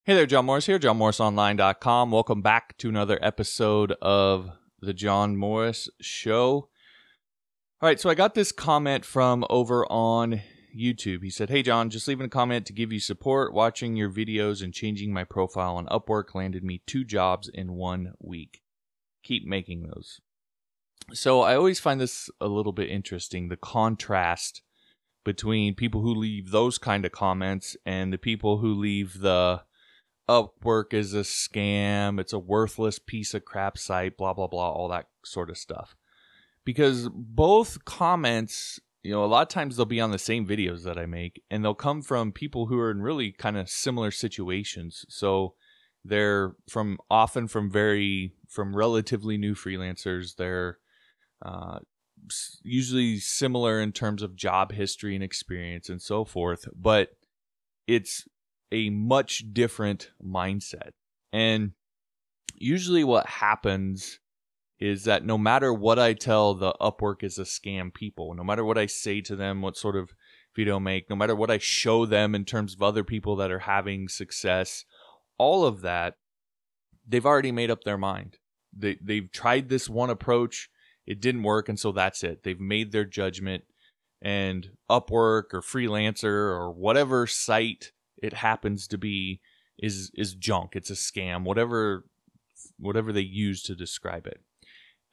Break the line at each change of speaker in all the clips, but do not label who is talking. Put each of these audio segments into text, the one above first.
Hey there, John Morris here, johnmorrisonline.com. Welcome back to another episode of The John Morris Show. All right, so I got this comment from over on YouTube. He said, "Hey, John, just leaving a comment to give you support. Watching your videos and changing my profile on Upwork landed me 2 jobs in 1 week. Keep making those." So I always find this a little bit interesting, the contrast between people who leave those kind of comments and the people who leave the Upwork is a scam, it's a worthless piece of crap site, blah, blah, blah, all that sort of stuff. Because both comments, a lot of times they'll be on the same videos that I make, and they'll come from people who are in really kind of similar situations. So they're often from relatively new freelancers. They're usually similar in terms of job history and experience and so forth, but it's a much different mindset. And usually what happens is that no matter what I tell the Upwork is a scam people, no matter what I say to them, what sort of video I make, no matter what I show them in terms of other people that are having success, all of that, they've already made up their mind. They've tried this one approach, it didn't work, and so that's it. They've made their judgment, and Upwork or Freelancer or whatever site it happens to be is junk. It's a scam, whatever they use to describe it.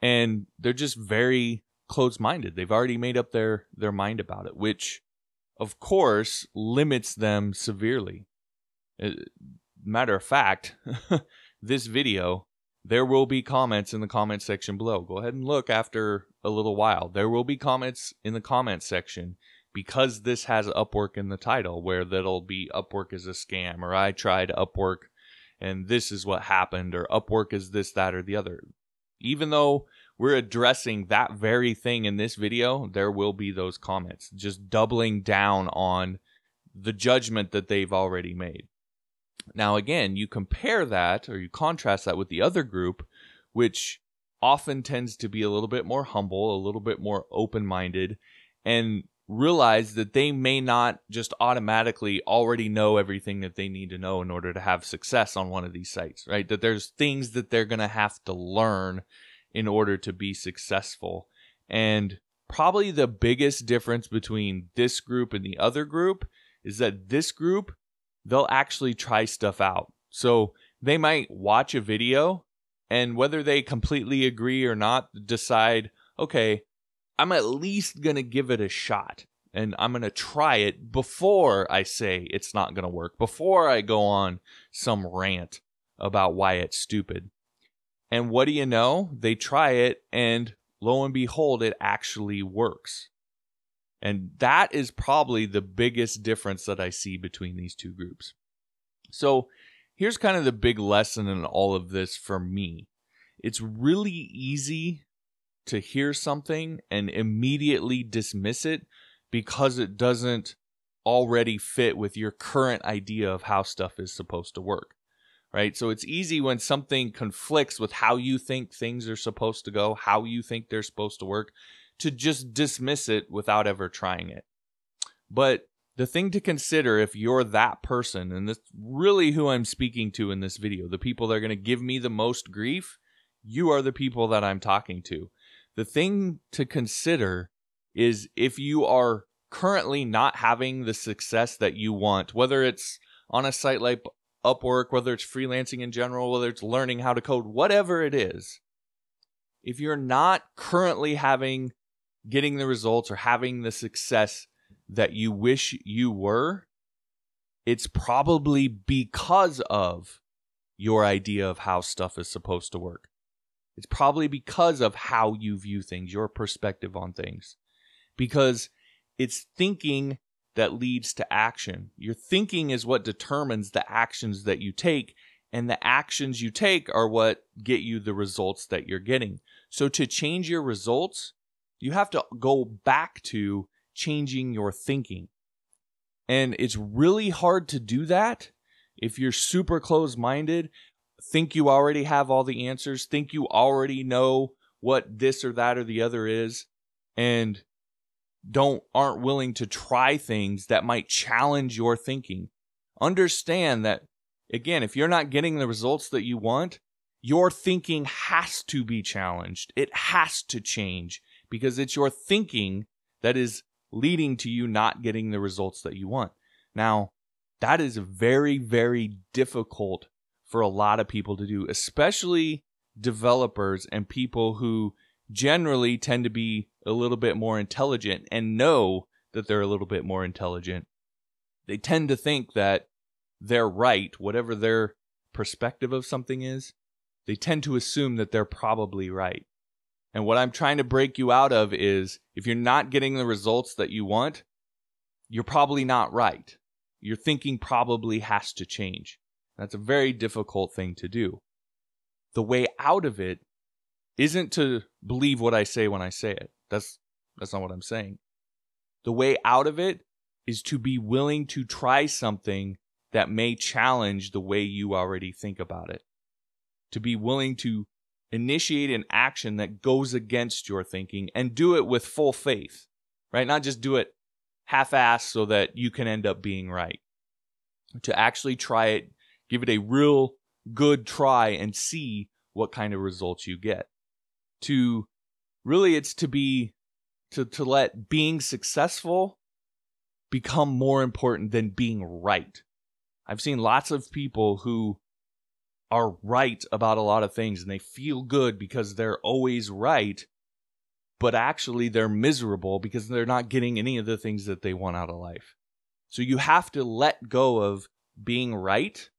And they're just very close-minded. They've already made up their mind about it, which, of course, limits them severely. Matter of fact, this video, there will be comments in the comment section below. Go ahead and look after a little while. There will be comments in the comment section because this has Upwork in the title, where that'll be Upwork is a scam, or I tried Upwork and this is what happened, or Upwork is this, that, or the other. Even though we're addressing that very thing in this video, there will be those comments, just doubling down on the judgment that they've already made. Now, again, you compare that, or you contrast that with the other group, which often tends to be a little bit more humble, a little bit more open-minded, and realize that they may not just automatically already know everything that they need to know in order to have success on one of these sites, right? That there's things that they're going to have to learn in order to be successful. And probably the biggest difference between this group and the other group is that this group, they'll actually try stuff out. So they might watch a video, and whether they completely agree or not, decide, okay, I'm at least going to give it a shot, and I'm going to try it before I say it's not going to work, before I go on some rant about why it's stupid. And what do you know? They try it, and lo and behold, it actually works. And that is probably the biggest difference that I see between these two groups. So here's kind of the big lesson in all of this for me. It's really easy to hear something and immediately dismiss it because it doesn't already fit with your current idea of how stuff is supposed to work, right? So it's easy when something conflicts with how you think things are supposed to go, how you think they're supposed to work, to just dismiss it without ever trying it. But the thing to consider if you're that person, and that's really who I'm speaking to in this video, the people that are going to give me the most grief, you are the people that I'm talking to. The thing to consider is if you are currently not having the success that you want, whether it's on a site like Upwork, whether it's freelancing in general, whether it's learning how to code, whatever it is, if you're not currently getting the results or having the success that you wish you were, it's probably because of your idea of how stuff is supposed to work. It's probably because of how you view things, your perspective on things. Because it's thinking that leads to action. Your thinking is what determines the actions that you take, and the actions you take are what get you the results that you're getting. So to change your results, you have to go back to changing your thinking. And it's really hard to do that if you're super close-minded, think you already have all the answers, think you already know what this or that or the other is, and aren't willing to try things that might challenge your thinking. Understand that again, if you're not getting the results that you want, your thinking has to be challenged. It has to change because it's your thinking that is leading to you not getting the results that you want. Now, that is very, very difficult for a lot of people to do, especially developers and people who generally tend to be a little bit more intelligent and know that they're a little bit more intelligent. They tend to think that they're right, whatever their perspective of something is. They tend to assume that they're probably right. And what I'm trying to break you out of is if you're not getting the results that you want, you're probably not right. Your thinking probably has to change. That's a very difficult thing to do. The way out of it isn't to believe what I say when I say it. That's not what I'm saying. The way out of it is to be willing to try something that may challenge the way you already think about it. To be willing to initiate an action that goes against your thinking and do it with full faith, right? Not just do it half-assed so that you can end up being right. To actually try it, give it a real good try and see what kind of results you get. It's to let being successful become more important than being right. I've seen lots of people who are right about a lot of things and they feel good because they're always right, but actually they're miserable because they're not getting any of the things that they want out of life. So you have to let go of being right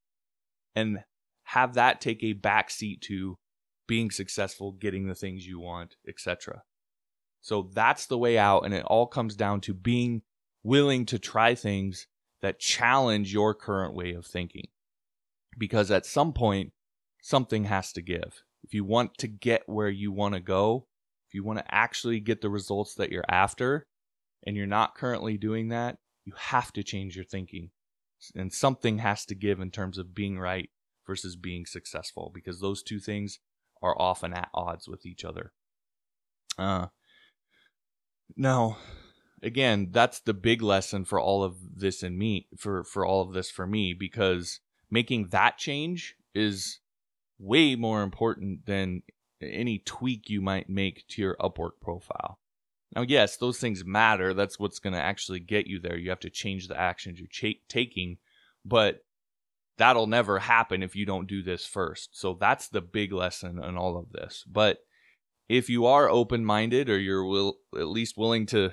and have that take a backseat to being successful, getting the things you want, etc. So that's the way out, and it all comes down to being willing to try things that challenge your current way of thinking. Because at some point, something has to give. If you want to get where you want to go, if you want to actually get the results that you're after, and you're not currently doing that, you have to change your thinking. And something has to give in terms of being right versus being successful, because those two things are often at odds with each other. Now, again, that's the big lesson for all of this in me, for all of this for me, because making that change is way more important than any tweak you might make to your Upwork profile. Now, yes, those things matter. That's what's going to actually get you there. You have to change the actions you're taking, but that'll never happen if you don't do this first. So that's the big lesson in all of this. But if you are open-minded, or you're at least willing to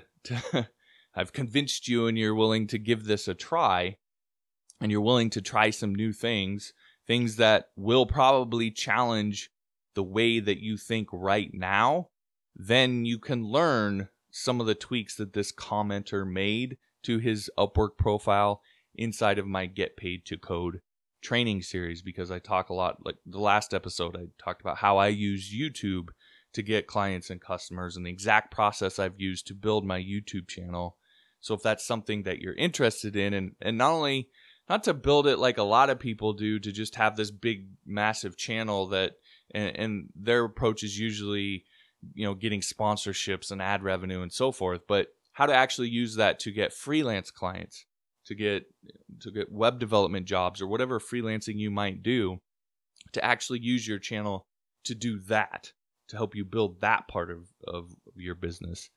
I've convinced you and you're willing to give this a try, and you're willing to try some new things that will probably challenge the way that you think right now, then you can learn some of the tweaks that this commenter made to his Upwork profile inside of my Get Paid to Code training series, because I talk a lot, like the last episode, I talked about how I use YouTube to get clients and customers and the exact process I've used to build my YouTube channel. So if that's something that you're interested in, and not to build it like a lot of people do, to just have this big, massive channel that, and their approach is usually, getting sponsorships and ad revenue and so forth, but how to actually use that to get freelance clients, to get web development jobs, or whatever freelancing you might do, to actually use your channel to do that, to help you build that part of your business,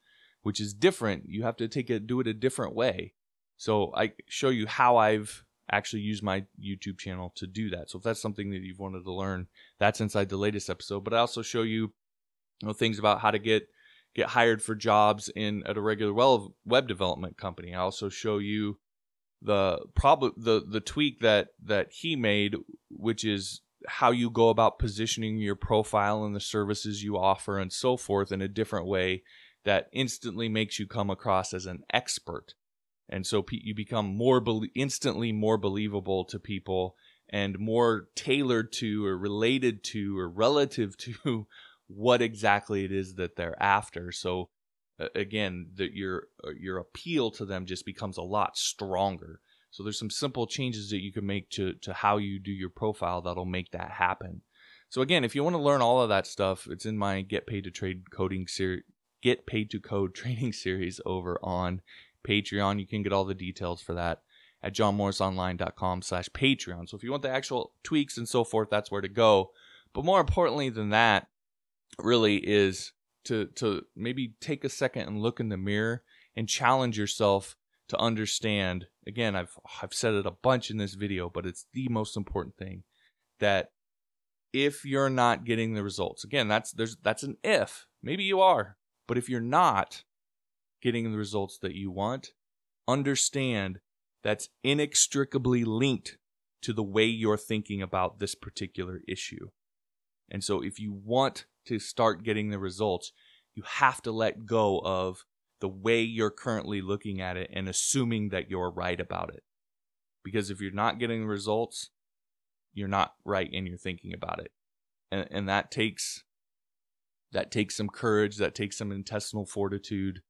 which is different. You have to do it a different way. So I show you how I've actually used my YouTube channel to do that. So if that's something that you've wanted to learn, that's inside the latest episode. But I also show you, things about how to get hired for jobs at a regular web development company. I also show you the tweak that he made, which is how you go about positioning your profile and the services you offer and so forth in a different way that instantly makes you come across as an expert. And so you become instantly more believable to people and more tailored to, or related to, or relative to what exactly it is that they're after. So again, your appeal to them just becomes a lot stronger. So there's some simple changes that you can make to how you do your profile that'll make that happen. So again, if you want to learn all of that stuff, it's in my Get Paid to Code training series over on Patreon. You can get all the details for that at johnmorrisonline.com/Patreon. So if you want the actual tweaks and so forth, that's where to go. But more importantly than that, really is to maybe take a second and look in the mirror and challenge yourself to understand. Again, I've said it a bunch in this video, but it's the most important thing, that if you're not getting the results, again, that's an if. Maybe you are, but if you're not getting the results that you want, understand that's inextricably linked to the way you're thinking about this particular issue. And so if you want to start getting the results, you have to let go of the way you're currently looking at it and assuming that you're right about it. Because if you're not getting the results, you're not right in your thinking about it. And that takes some courage, that takes some intestinal fortitude,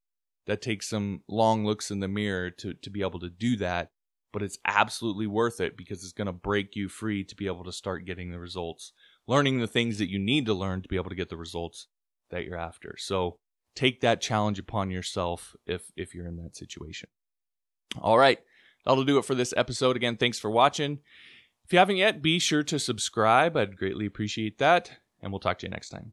that takes some long looks in the mirror to be able to do that. But it's absolutely worth it, because it's going to break you free to be able to start getting the results, learning the things that you need to learn to be able to get the results that you're after. So take that challenge upon yourself if you're in that situation. All right, that'll do it for this episode. Again, thanks for watching. If you haven't yet, be sure to subscribe. I'd greatly appreciate that, and we'll talk to you next time.